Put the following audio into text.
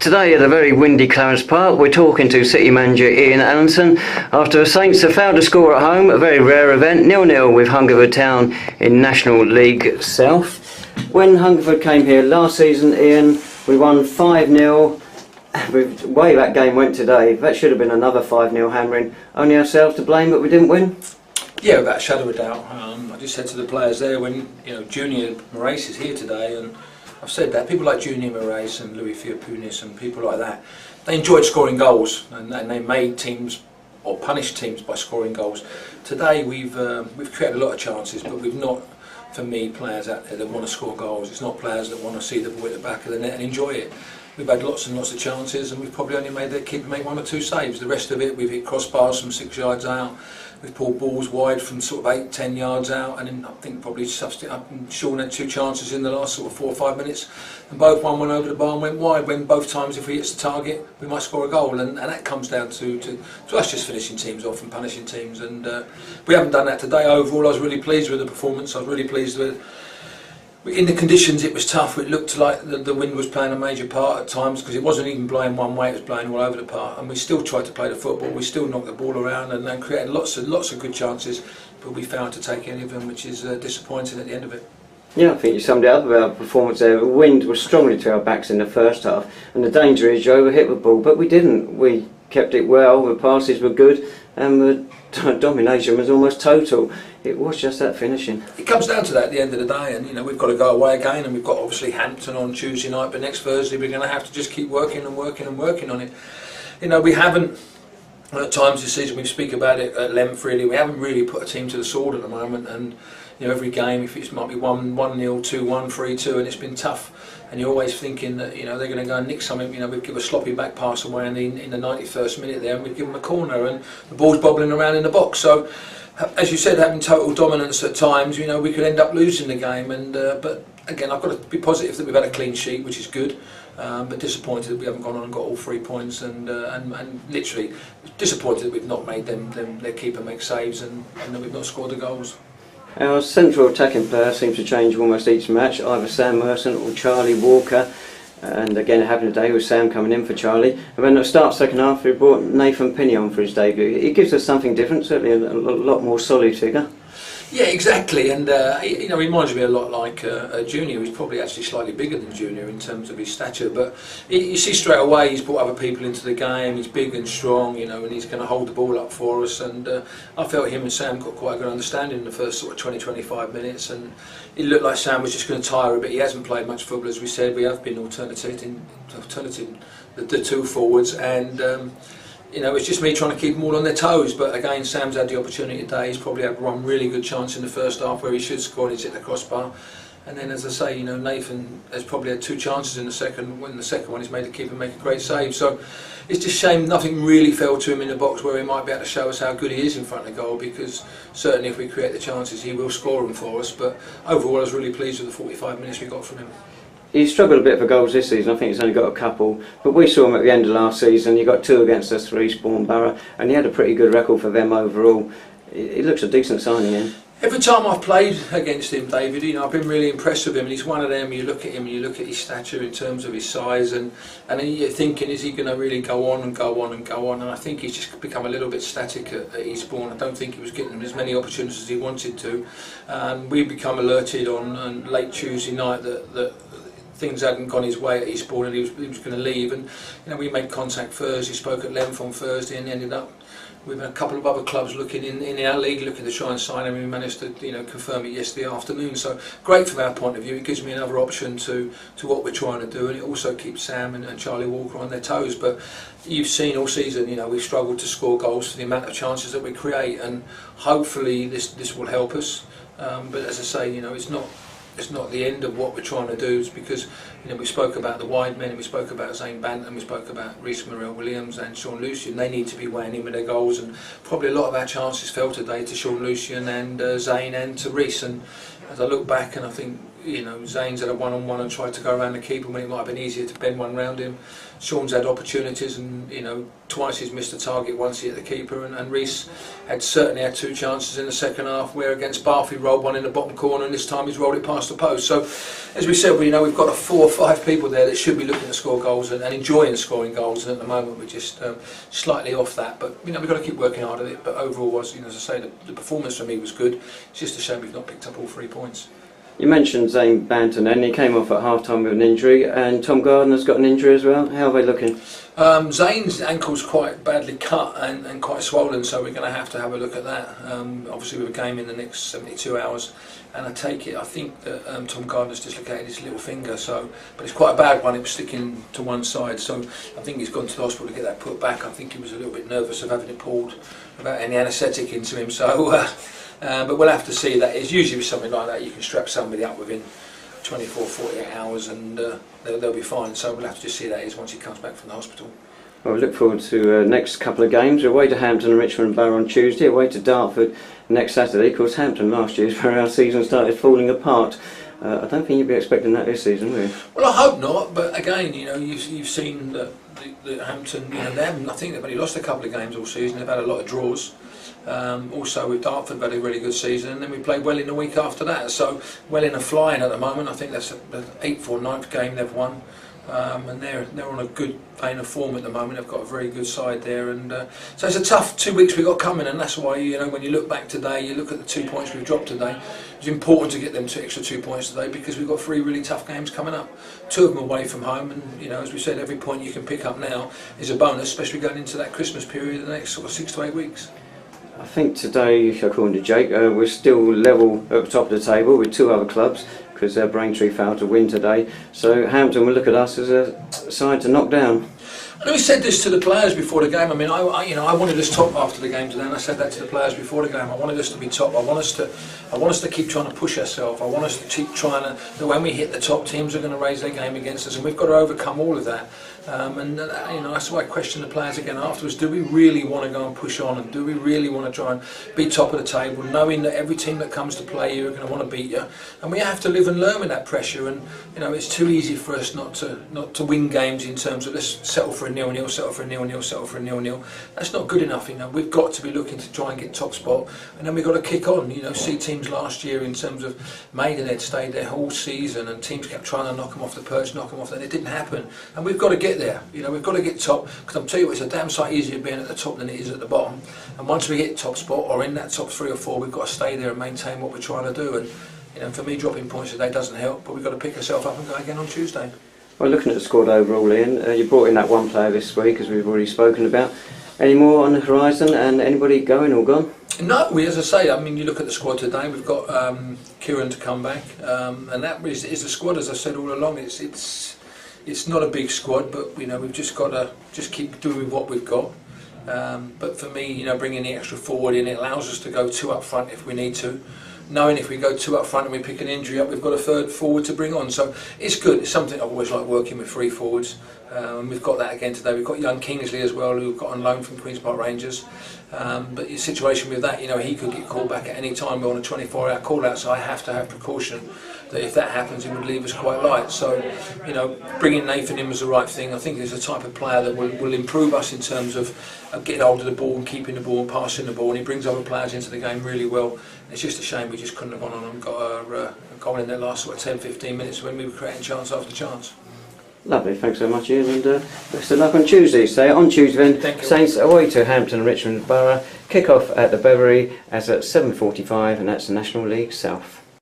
Today at a very windy Clarence Park, we're talking to City manager Ian Allinson after the Saints have failed to score at home, a very rare event, 0-0 with Hungerford Town in National League South. When Hungerford came here last season, Ian, we won 5-0. The way that game went today, that should have been another 5-0 hammering. Only ourselves to blame, but we didn't win. Yeah, without a shadow of a doubt. I just said to the players there, when Junior Moraes is here today, and I've said that people like Junior Moraes and Louis Fiapunis and people like that, they enjoyed scoring goals, and they made teams or punished teams by scoring goals. Today we've created a lot of chances, but we've not, for me, players out there that want to score goals. It's not players that want to see the ball at the back of the net and enjoy it. We've had lots and lots of chances, and we've probably only made their keeper make 1 or 2 saves. The rest of it, we've hit crossbars from 6 yards out. We've pulled balls wide from sort of 8-10 yards out, and then I think probably Sean had 2 chances in the last sort of 4 or 5 minutes, and both one went over the bar and went wide. When both times, if we hit the target, we might score a goal, and that comes down to us just finishing teams off and punishing teams, and we haven't done that today. Overall, I was really pleased with the performance. I was really pleased with. In the conditions, it was tough. It looked like the wind was playing a major part at times, because it wasn't even blowing one way; it was blowing all over the park. And we still tried to play the football. We still knocked the ball around and created lots of good chances, but we failed to take any of them, which is disappointing at the end of it. Yeah, I think you summed it up with our performance there. The wind was strongly to our backs in the first half, and the danger is you overhit the ball, but we didn't. We kept it well. The passes were good, and the domination was almost total. It was just that finishing. It comes down to that at the end of the day, and we've got to go away again, and we've got obviously Hampton on Tuesday night, but next Thursday we're going to have to just keep working and working and working on it. We haven't, at times this season, we speak about it at length really, we haven't really put a team to the sword at the moment, and every game, if it might be 1-0, 2-1, 3-2, and it's been tough, and you're always thinking that they're going to go and nick something. We'd give a sloppy back pass away in the 91st minute there, and we'd give them a corner, and the ball's bobbling around in the box. So, as you said, having total dominance at times, we could end up losing the game. And but again, I've got to be positive that we've had a clean sheet, which is good. But disappointed that we haven't gone on and got all 3 points, and literally disappointed that we've not made their keeper make saves, and that we've not scored the goals. Our central attacking player seems to change almost each match, either Sam Merson or Charlie Walker. And again, it happened today with Sam coming in for Charlie. And then at the start second half, we brought Nathan Pinney on for his debut. It gives us something different, certainly a lot more solid figure. Yeah, exactly, and he reminds me a lot like Junior. He's probably actually slightly bigger than Junior in terms of his stature, but you see straight away he's brought other people into the game. He's big and strong, and he's going to hold the ball up for us. And I felt him and Sam got quite a good understanding in the first sort of 20-25 minutes, and it looked like Sam was just going to tire a bit. He hasn't played much football, as we said. We have been alternating the 2 forwards, and it's just me trying to keep them all on their toes. But again, Sam's had the opportunity today. He's probably had one really good chance in the first half where he should score, and he's hit the crossbar. And then, as I say, Nathan has probably had 2 chances in the second. When the second one, he's made the keeper make a great save. So it's just a shame nothing really fell to him in the box where he might be able to show us how good he is in front of goal, because certainly if we create the chances, he will score them for us. But overall, I was really pleased with the 45 minutes we got from him. He struggled a bit for goals this season. I think he's only got a couple, but we saw him at the end of last season. He got 2 against us for Eastbourne Borough, and he had a pretty good record for them overall. He looks a decent signing in. Every time I've played against him, David, I've been really impressed with him. He's one of them. You look at him, and you look at his stature in terms of his size, and then you're thinking, is he going to really go on and go on and go on? And I think he's just become a little bit static at Eastbourne. I don't think he was getting as many opportunities as he wanted to. We become alerted on late Tuesday night that things hadn't gone his way at Eastbourne, and he was going to leave. And we made contact Thursday, spoke at length on Thursday, and ended up with a couple of other clubs looking in our league, looking to try and sign him. We managed to confirm it yesterday afternoon. So great from our point of view. It gives me another option to what we're trying to do, and it also keeps Sam and Charlie Walker on their toes. But you've seen all season, we've struggled to score goals for the amount of chances that we create, and hopefully this will help us. But as I say, it's not the end of what we're trying to do. It's because we spoke about the wide men, we spoke about Zane Banton, we spoke about Rhys Morrell-Williams and Sean Lucian. They need to be weighing in with their goals, and probably a lot of our chances fell today to Sean Lucian and Zane and to Rhys. And as I look back, and I think Zane's had a one-on-one and tried to go around the keeper when it might have been easier to bend one round him. Sean's had opportunities and twice he's missed a target, once he hit the keeper, and Reece certainly had 2 chances in the second half where against Bath he rolled one in the bottom corner and this time he's rolled it past the post. So as we said, we've got 4 or 5 people there that should be looking to score goals and enjoying scoring goals, and at the moment we're just slightly off that, but we've got to keep working hard at it. But overall, as I say, the performance for me was good. It's just a shame we've not picked up all 3 points. You mentioned Zane Banton, and he came off at half-time with an injury, and Tom Gardner's got an injury as well. How are they looking? Zane's ankle's quite badly cut and quite swollen, so we're going to have a look at that. Obviously with a game in the next 72 hours, and I think that Tom Gardner's dislocated his little finger, but it's quite a bad one. It was sticking to one side, so I think he's gone to the hospital to get that put back. I think he was a little bit nervous of having it pulled without any anaesthetic into him, so but we'll have to see that. It's usually with something like that you can strap somebody up within 24, 48 hours and they'll be fine, so we'll have to just see that once he comes back from the hospital. Well, we look forward to next couple of games. We're away to Hampton and Richmond Borough on Tuesday, away to Dartford next Saturday. Of course, Hampton last year is where our season started falling apart. I don't think you'd be expecting that this season, will you? Well, I hope not, but again, you've seen that Hampton, I think they've only lost a couple of games all season. They've had a lot of draws. Also with Dartford, had a really good season, and then we played Welling the week after that. So Welling are flying at the moment. I think that's the 8th or 9th game they've won, and they're on a good vein of form at the moment. They've got a very good side there, and so it's a tough 2 weeks we've got coming, and that's why when you look back today, you look at the 2 points we've dropped today. It's important to get them 2 extra 2 points today because we've got 3 really tough games coming up. 2 of them away from home, and as we said, every point you can pick up now is a bonus, especially going into that Christmas period, the next sort of 6 to 8 weeks. I think today, according to Jake, we're still level at the top of the table with 2 other clubs because Braintree failed to win today. So Hampton will look at us as a side to knock down. I know we said this to the players before the game. I mean, I wanted us top after the game today, and I said that to the players before the game. I wanted us to be top. I want us to keep trying to push ourselves. I want us to keep trying to. When we hit the top, teams are going to raise their game against us, and we've got to overcome all of that. That's why I questioned the players again afterwards. Do we really want to go and push on, and do we really want to try and be top of the table, knowing that every team that comes to play you are going to want to beat you, and we have to live and learn with that pressure. And it's too easy for us not to win games in terms of let's settle for a 0-0, settle for a 0-0, settle for a 0-0. That's not good enough. We've got to be looking to try and get top spot, and then we've got to kick on. See teams last year in terms of Maidenhead stayed their whole season, and teams kept trying to knock them off the perch, and it didn't happen. And we've got to get there. We've got to get top, because I'm telling you what, it's a damn sight easier being at the top than it is at the bottom. And once we get top spot or in that top 3 or 4, we've got to stay there and maintain what we're trying to do. And for me, dropping points today doesn't help, but we've got to pick ourselves up and go again on Tuesday. Well, looking at the squad overall, Ian, you brought in that one player this week, as we've already spoken about. Any more on the horizon, and anybody going or gone? No, as I say, you look at the squad today, we've got Kieran to come back, and that is the squad, as I said all along. It's not a big squad, but we've just got to keep doing what we've got. But for me, bringing the extra forward in, it allows us to go 2 up front if we need to. Knowing if we go 2 up front and we pick an injury up, we've got a 3rd forward to bring on. So it's good. It's something I've always liked working with 3 forwards. And we've got that again today. We've got young Kingsley as well, who got on loan from Queen's Park Rangers. But the situation with that, he could get called back at any time. We're on a 24-hour call-out, so I have to have precaution that if that happens, it would leave us quite light. So, bringing Nathan in was the right thing. I think he's the type of player that will improve us in terms of getting hold of the ball and keeping the ball and passing the ball, and he brings other players into the game really well. It's just a shame we just couldn't have gone on and got a goal in the last 10-15 minutes when we were creating chance after chance. Lovely, thanks so much, Ian, and best of luck on Tuesday. So on Tuesday then, Saints away to Hampton and Richmond Borough, kick off at the Beverley as at 7:45, and that's the National League South.